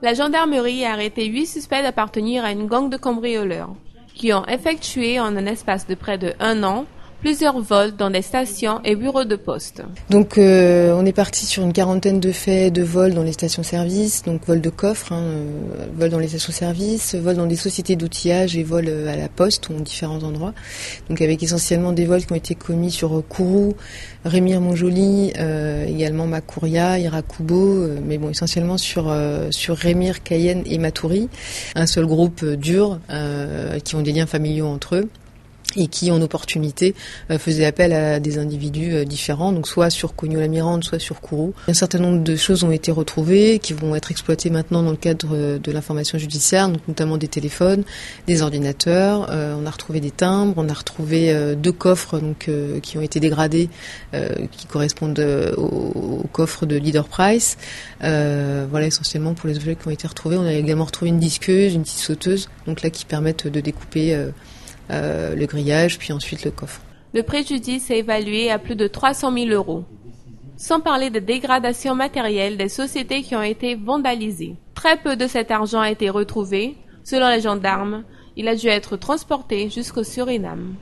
La gendarmerie a arrêté 8 suspects d'appartenir à une gang de cambrioleurs qui ont effectué en un espace de près de 1 an plusieurs vols dans des stations et bureaux de poste. Donc on est parti sur une quarantaine de faits de vols dans les stations-service, donc vol de coffres, vol dans les stations-service, vol dans des sociétés d'outillage et vol à la poste ou en différents endroits. Donc avec essentiellement des vols qui ont été commis sur Kourou, Remire-Montjoly, également Makouria, Irakubo, mais bon essentiellement sur Remire, Cayenne et Matoury. Un seul groupe dur qui ont des liens familiaux entre eux et qui, en opportunité, faisait appel à des individus différents, donc soit sur Cognola-Mirande, soit sur Kourou. Un certain nombre de choses ont été retrouvées, qui vont être exploitées maintenant dans le cadre de l'information judiciaire, donc notamment des téléphones, des ordinateurs. On a retrouvé des timbres, on a retrouvé 2 coffres donc, qui ont été dégradés, qui correspondent au coffre de Leader Price. Voilà essentiellement pour les objets qui ont été retrouvés. On a également retrouvé une disqueuse, une petite sauteuse, donc là qui permettent de découper le grillage, puis ensuite le coffre. Le préjudice est évalué à plus de 300 000 €. Sans parler de dégradation matérielle des sociétés qui ont été vandalisées. Très peu de cet argent a été retrouvé. Selon les gendarmes, il a dû être transporté jusqu'au Suriname.